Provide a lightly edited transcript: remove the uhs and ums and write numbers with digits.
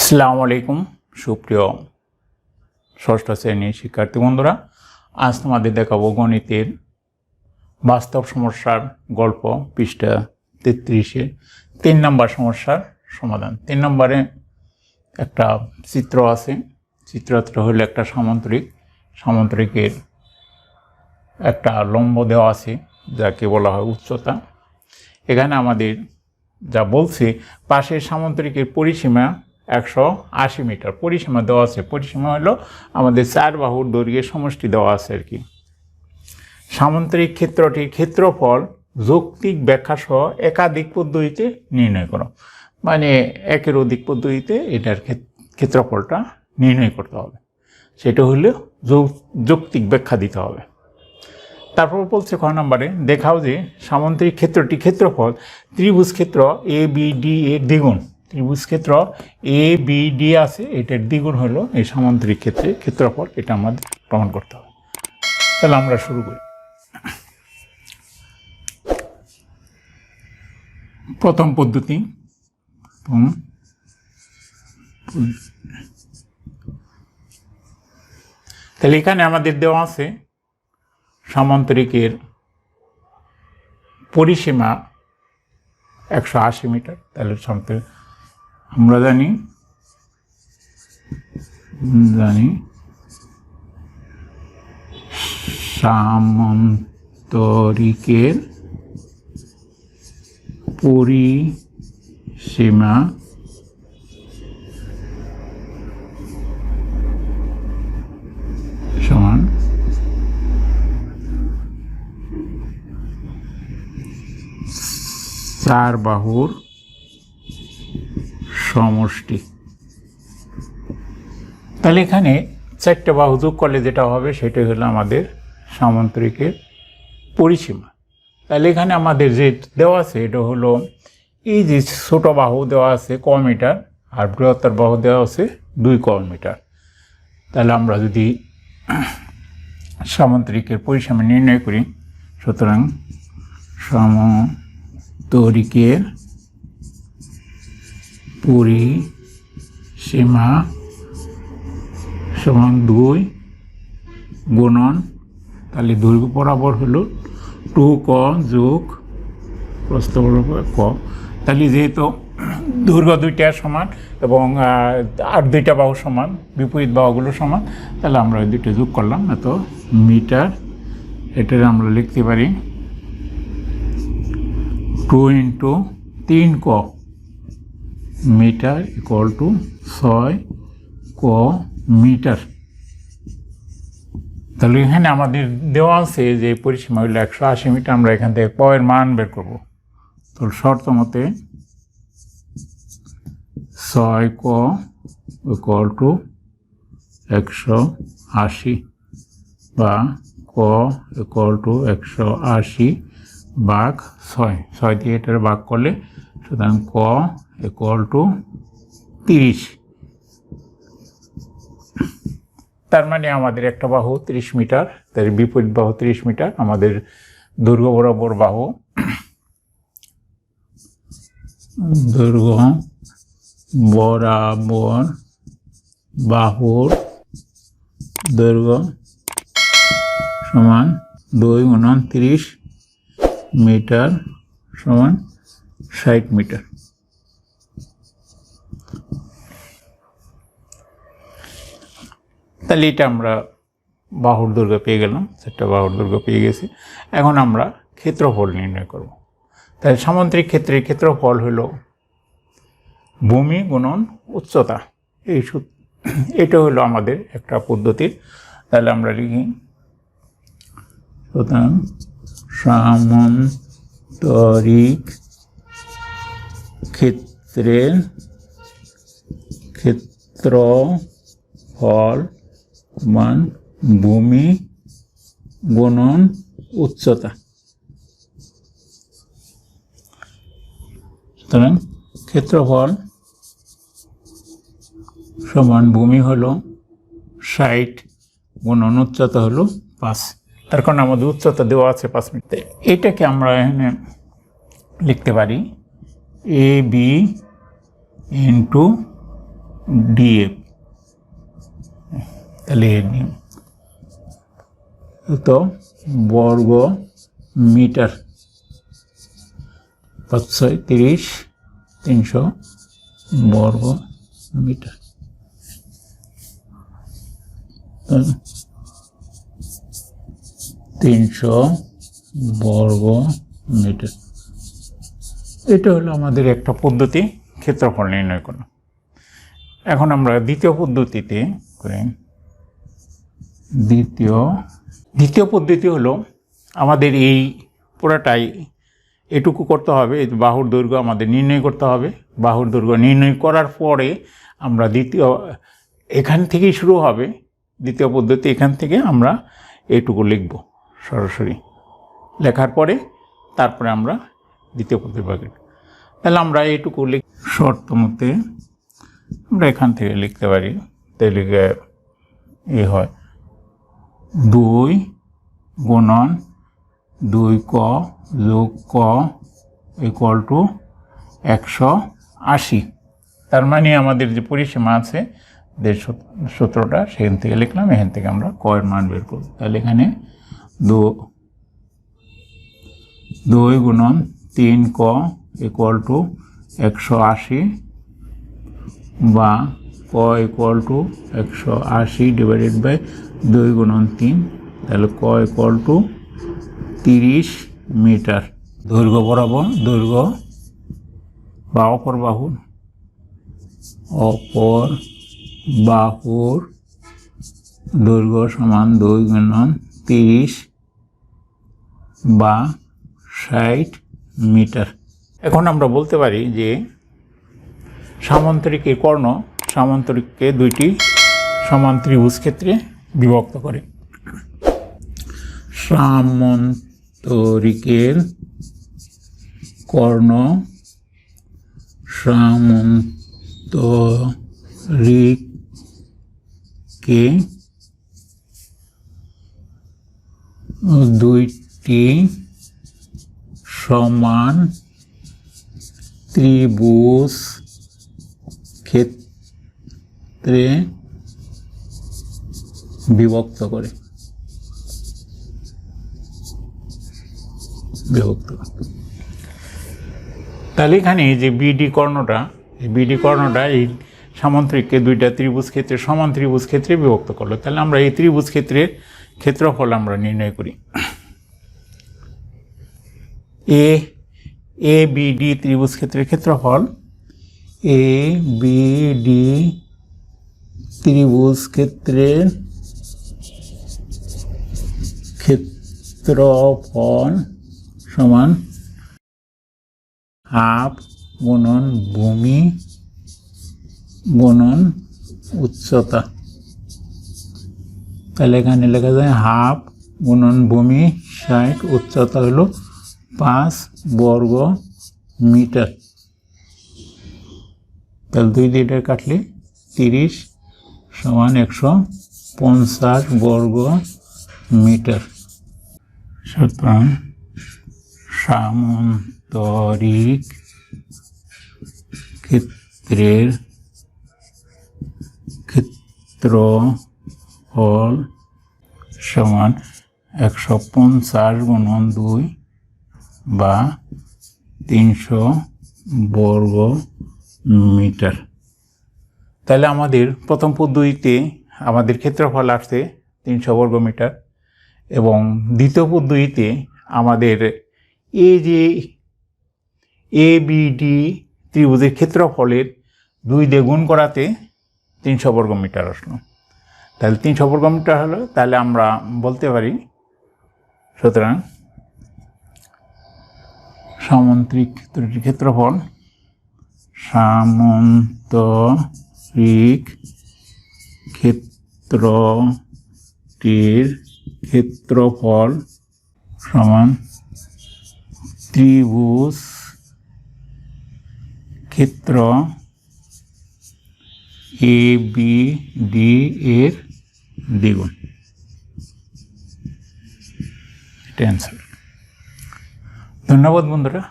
আসসালামু আলাইকুম সুপ্রিয় ষষ্ঠ শ্রেণীর শিক্ষার্থী বন্ধুরা, আজ তোমাদের দেখাবো গণিতের বাস্তব সমস্যার গল্প পৃষ্ঠা 33-এ 3 নম্বর সমস্যার সমাধান। 3 নম্বরে একটা চিত্র আছে। চিত্রটা হলো একটা সামান্তরিকের একটা লম্ব দেওয়া আছে যাকে বলা হয় উচ্চতা। এখানে আমাদের যা বলছে পাশের সামান্তরিকের পরিসীমা 180 মিটার পরিসীমা দেওয়া আছে। পরিসীমা হলো আমাদের 4 বাহুর দৈর্ঘ্যের সমষ্টি দেওয়া আছে আর কি। সামান্তরিক ক্ষেত্রটির ক্ষেত্রফল যৌক্তিক ব্যাখ্যা সহ একাধিক পদ্ধতিতে নির্ণয় করো, মানে একের অধিক পদ্ধতিতে এটার ক্ষেত্রফলটা নির্ণয় করতে হবে। সেটা হলে যৌক্তিক ব্যাখ্যা দিতে হবে। তারপর বলছে খ নম্বরে, দেখাও যে সামান্তরিক ক্ষেত্রটি ক্ষেত্রফল ত্রিভুজ ক্ষেত্র এ বি ডি এর দ্বিগুণ। ত্রিভুজ ক্ষেত্র এ বি ডি আছে, এটার দ্বিগুণ হলো এই সামান্তরিক ক্ষেত্রে ক্ষেত্রফল। এটা আমাদের প্রমাণ করতে হবে। তাহলে আমরা শুরু করি। প্রথম পদ্ধতি, তাহলে এখানে আমাদের দেওয়া আছে সামান্তরিকের পরিসীমা 180 মিটার। তাহলে আমরা জানি সামান্তরিকের পরিসীমা সমান 4 বাহুর সমষ্টি। তাহলে এখানে 4টে বাহু যোগ করলে যেটা হবে সেটাই হলো আমাদের সামান্তরিকের পরিসীমা। তাহলে এখানে আমাদের যে দেওয়া আছে এটা হলো এই যে ছোট বাহু দেওয়া আছে ক মিটার আর বৃহত্তর বাহু দেওয়া আছে 2 ক মিটার। তাহলে আমরা যদি সামান্তরিকের পরিসীমা নির্ণয় করি, সুতরাং সামান্তরিকের পরিসীমা সমান 2 গুণন, তাহলে দৈর্ঘ্য বরাবর হলো 2 ক যোগ প্রস্থ বরাবর ক। তাহলে যেহেতু দৈর্ঘ্য 2টা সমান এবং আর 2টা বাহু সমান, বিপরীত বাহুগুলো সমান, তাহলে আমরা ওই 2টা যোগ করলাম এত মিটার। এটার আমরা লিখতে পারি 2 × 3 ক মিটার ইকুয়াল টু 6 ক মিটার। তাহলে এখানে আমাদের দেওয়া আছে যে পরিসীমা হলো 180 মিটার। আমরা এখান থেকে ক এর মান বের করব। তো শর্ত মতে 6 ক ইকুয়াল টু 180 বা ক ইকুয়াল টু 180 ভাগ 6 দিয়ে এটার ভাগ করলে সুতরাং ক ইকুয়াল টু 30। তার মানে আমাদের একটা বাহু 30 মিটার, তার বিপরীত বাহু 30 মিটার। আমাদের দৈর্ঘ্য বরাবর বাহুর দৈর্ঘ্য সমান 2 × 30 মিটার সমান 60 মিটার। তাহলে এটা আমরা বাহুর দৈর্ঘ্য পেয়ে গেলাম, 4টা বাহুর দৈর্ঘ্য পেয়ে গেছি। এখন আমরা ক্ষেত্রফল নির্ণয় করব। তাহলে সামান্তরিক ক্ষেত্রের ক্ষেত্রফল হলো ভূমি গুণন উচ্চতা। এটা হলো আমাদের একটা পদ্ধতির। তাহলে আমরা লিখি, সুতরাং সামান্তরিক ক্ষেত্রের ক্ষেত্রফল মান ভূমি গুণন উচ্চতা। সুতরাং ক্ষেত্রফল সমান ভূমি হলো 60 গুণন উচ্চতা হলো 5। তার কারণ আমাদের উচ্চতা দেওয়া আছে 5 মিটার। এটাকে আমরা এখানে লিখতে পারি এ বি ইন্টু ডিএফ, তাহলে এর নিয়ম তো বর্গ মিটার 530 300 বর্গ মিটার। 300 বর্গ মিটার। এটা হলো আমাদের একটা পদ্ধতি ক্ষেত্রফল নির্ণয় করা। এখন আমরা দ্বিতীয় পদ্ধতিতে করি। দ্বিতীয় পদ্ধতি হলো আমাদের এই পুরাটাই এটুকু করতে হবে, বাহুর দৈর্ঘ্য আমাদের নির্ণয় করতে হবে। বাহুর দৈর্ঘ্য নির্ণয় করার পরে আমরা এখান থেকেই শুরু হবে দ্বিতীয় পদ্ধতি। এখান থেকে আমরা এইটুকু লিখব সরাসরি, লেখার পরে তারপরে আমরা দ্বিতীয় পদ্ধতি বাকি। তাহলে আমরা এইটুকু শর্ত মতে আমরা এখান থেকে লিখতে পারি। তাহলে এ হয় 2 গুণন 2 ক যোগ ক ইকুয়াল টু 180। তার মানে আমাদের যে পরিসীমা আছে সূত্রটা সেখান থেকে লিখলাম, এখান থেকে আমরা ক এর মান বের করব। তাহলে এখানে 2 গুণন 3 ক ইকুয়াল টু 180 বা ক ইকুয়াল টু 180 ডিভাইডেড বাই 2 গুণন 3, তাহলে ক ইকুয়াল টু 30 মিটার। দৈর্ঘ্য বরাবর দৈর্ঘ্য বা অপর বাহুর দৈর্ঘ্য সমান 2 গুণন 30 বা 60 মিটার। এখন আমরা বলতে পারি যে সামান্তরিকের কর্ণ সামান্তরিককে দুইটি সমান ত্রিভুজ ক্ষেত্রে বিভক্ত করে। সামান্তরিকের কর্ণ সামান্তরিককে দুইটি সমান ত্রিভুজ ক্ষেত্রে বিভক্ত করে। তাহলে এখানে যে বিডি কর্ণটা এই সামান্তরিককে দুইটা ত্রিভুজ ক্ষেত্রে সমান ত্রিভুজ ক্ষেত্রে বিভক্ত করলো। তাহলে আমরা এই ত্রিভুজ ক্ষেত্রের ক্ষেত্রফল আমরা নির্ণয় করি। এ বিডি ত্রিভুজ ক্ষেত্রের ক্ষেত্রফল, এ বিডি ত্রিভুজ ক্ষেত্রের ক্ষেত্রফল সমান হাফ গুণন ভূমি গুণন উচ্চতা। তাহলে এখানে লেখা যায় হাফ গুণন ভূমি 60, উচ্চতা হলো 5 বর্গ মিটার। তাহলে 2 দিয়ে কাটলে 30 সমান 150 বর্গ মিটার। সুতরাং সামান্তরিক ক্ষেত্রের ক্ষেত্রফল সমান 150 গুণন 2 বা 300 বর্গ মিটার। তাহলে আমাদের প্রথম পদ্ধতিতে আমাদের ক্ষেত্রফল আসছে 300 বর্গ মিটার, এবং দ্বিতীয় পদ্ধতিতে আমাদের এই যে এ বিডি ত্রিভুজের ক্ষেত্রফলের 2 দিয়ে গুণ করাতে 300 বর্গ মিটার আসলো। তাহলে 300 বর্গ মিটার হলো। তাহলে আমরা বলতে পারি, সুতরাং সামান্তরিক ক্ষেত্রটির ক্ষেত্রফল সামান্তরিক ক্ষেত্রটির ক্ষেত্রফল সমান ত্রিভুজ ক্ষেত্র এ বি ডি এর দ্বিগুণ। এটা অ্যান্সার। ধন্যবাদ বন্ধুরা।